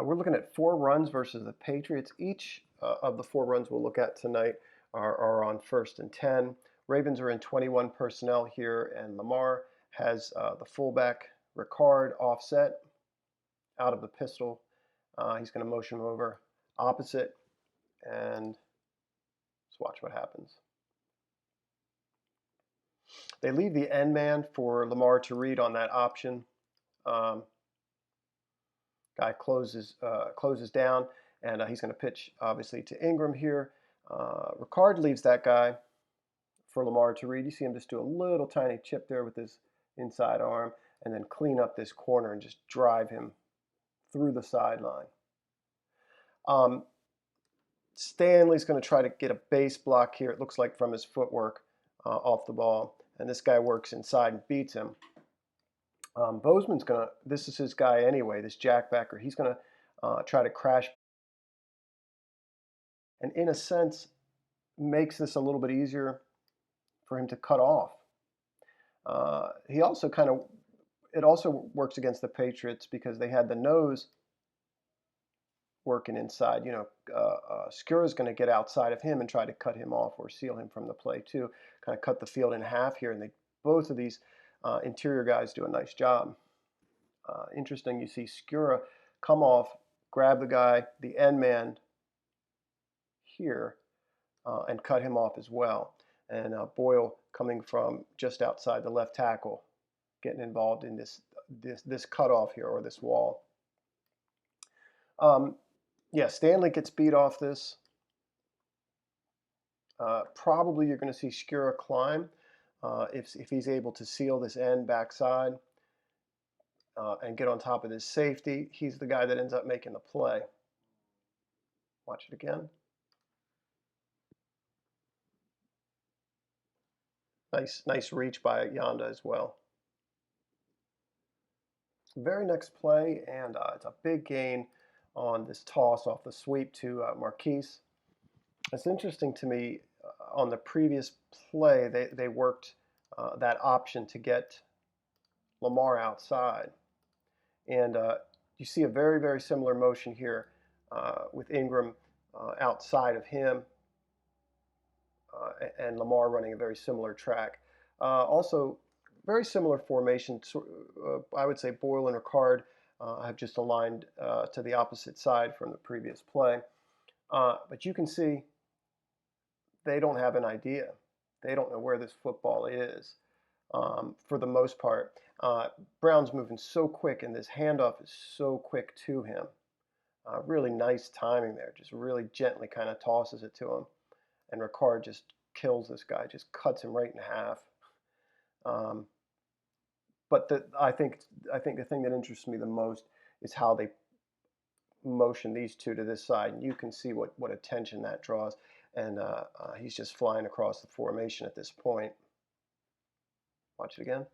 We're looking at 4 runs versus the Patriots. Each of the 4 runs we'll look at tonight are on 1st and 10. Ravens are in 21 personnel here, and Lamar has the fullback Ricard offset out of the pistol. He's going to motion him over opposite, and let's watch what happens. They leave the end man for Lamar to read on that option. Guy closes down, and he's going to pitch, obviously, to Ingram here. Ricard leaves that guy for Lamar to read. You see him just do a little tiny chip there with his inside arm, and then clean up this corner and just drive him through the sideline. Stanley's going to try to get a base block here, it looks like, from his footwork off the ball. And this guy works inside and beats him. Bozeman's going to, this is his guy anyway, this jackbacker. He's going to try to crash and, in a sense, makes this a little bit easier for him to cut off. He also it also works against the Patriots because they had the nose working inside. You know, Skura's going to get outside of him and try to cut him off or seal him from the play too. Kind of cut the field in half here, and both of these interior guys do a nice job. Interesting, you see Skura come off, grab the guy, the end man here, and cut him off as well. And Boyle coming from just outside the left tackle, getting involved in this cutoff here, or this wall. Yeah, Stanley gets beat off this. Probably you're going to see Skura climb if he's able to seal this end backside and get on top of this safety. He's the guy that ends up making the play. Watch it again. Nice reach by Yanda as well. Very next play, and it's a big gain on this toss off the sweep to Marquise. It's interesting to me, on the previous play, they worked that option to get Lamar outside. And you see a very, very similar motion here with Ingram outside of him and Lamar running a very similar track. Also, very similar formation. I would say Boyle and Ricard have just aligned to the opposite side from the previous play. But you can see they don't have an idea. They don't know where this football is for the most part. Brown's moving so quick, and this handoff is so quick to him. Really nice timing there. Just really gently kind of tosses it to him. And Ricard just kills this guy, just cuts him right in half. But I think the thing that interests me the most is how they motion these two to this side. And you can see what attention that draws. And he's just flying across the formation at this point. Watch it again.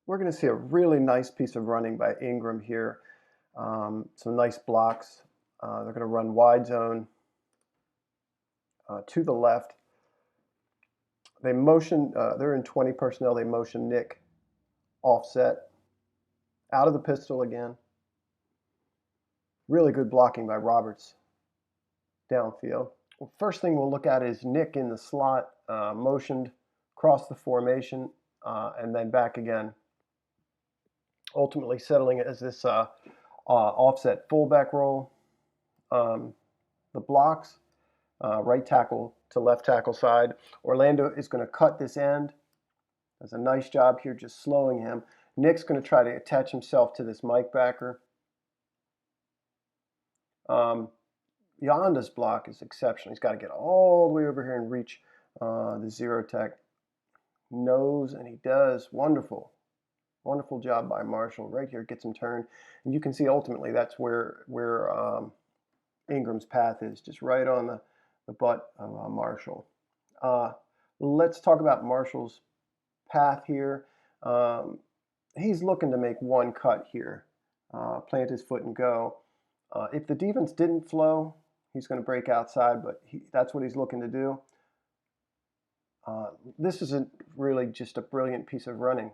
We're going to see a really nice piece of running by Ingram here. Some nice blocks. They're going to run wide zone to the left. They motion, they're in 20 personnel. They motion Nick offset out of the pistol again. Really good blocking by Roberts downfield. Well, first thing we'll look at is Nick in the slot, motioned across the formation and then back again. Ultimately settling it as this offset fullback roll. The blocks, right tackle to left tackle side. Orlando is going to cut this end. Does a nice job here just slowing him. Nick's going to try to attach himself to this Mike backer. Yanda's block is exceptional. He's got to get all the way over here and reach the zero tech nose, and he does. Wonderful. Wonderful job by Marshall. Right here, gets him turned. And you can see ultimately that's where Ingram's path is, just right on the butt of Marshall. Let's talk about Marshall's path here. He's looking to make one cut here, plant his foot and go. If the defense didn't flow, he's going to break outside, but that's what he's looking to do. This isn't really just a brilliant piece of running.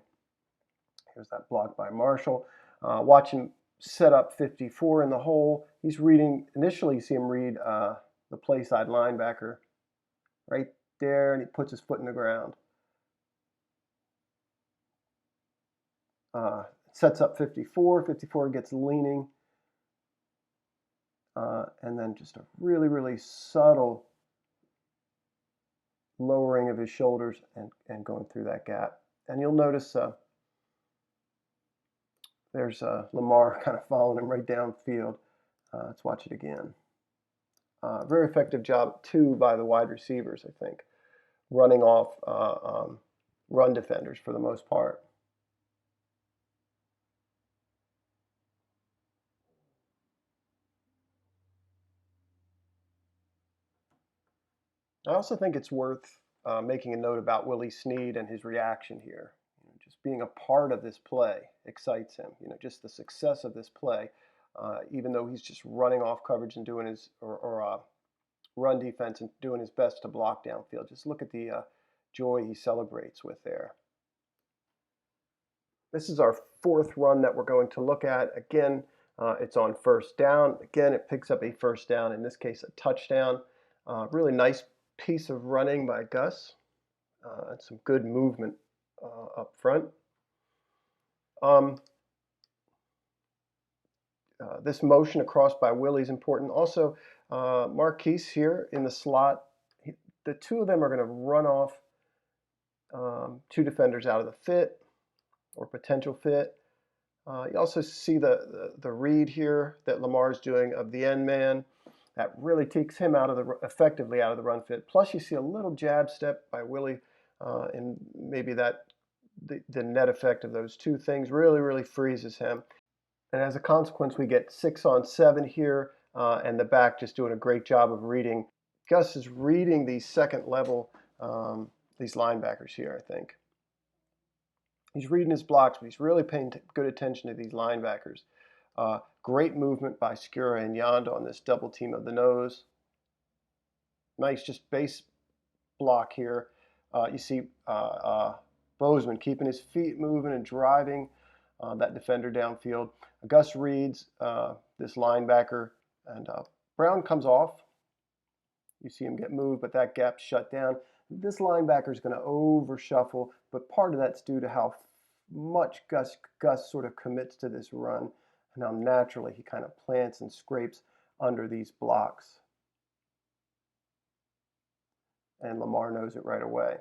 Here's that block by Marshall. Watch him set up 54 in the hole. He's reading, initially you see him read the play side linebacker right there, and he puts his foot in the ground. Sets up 54. 54 gets leaning. And then just a really, really subtle lowering of his shoulders and going through that gap. And you'll notice there's Lamar kind of following him right downfield. Let's watch it again. Very effective job, too, by the wide receivers, I think, running off run defenders for the most part. I also think it's worth making a note about Willie Snead and his reaction here. Just being a part of this play excites him. Just the success of this play, even though he's just running off coverage and doing his or run defense and doing his best to block downfield. Just look at the joy he celebrates with there. This is our fourth run that we're going to look at. Again, it's on first down. Again, it picks up a first down, in this case a touchdown. Really nice piece of running by Gus, and some good movement up front. This motion across by Willie is important. Also, Marquise here in the slot, the two of them are going to run off two defenders out of the fit or potential fit. You also see the read here that Lamar's doing of the end man. That really takes him effectively out of the run fit. Plus, you see a little jab step by Willie, and maybe that the net effect of those two things really, really freezes him. And as a consequence, we get 6 on 7 here, and the back just doing a great job of reading. Gus is reading these second level, these linebackers here, I think. He's reading his blocks, but he's really paying good attention to these linebackers. Great movement by Skura and Yanda on this double team of the nose. Nice just base block here. You see Bozeman keeping his feet moving and driving that defender downfield. Gus reads this linebacker, and Brown comes off. You see him get moved, but that gap's shut down. This linebacker is going to over shuffle, but part of that's due to how much Gus sort of commits to this run, and how naturally he kind of plants and scrapes under these blocks. And Lamar knows it right away.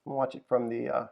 Watch it from the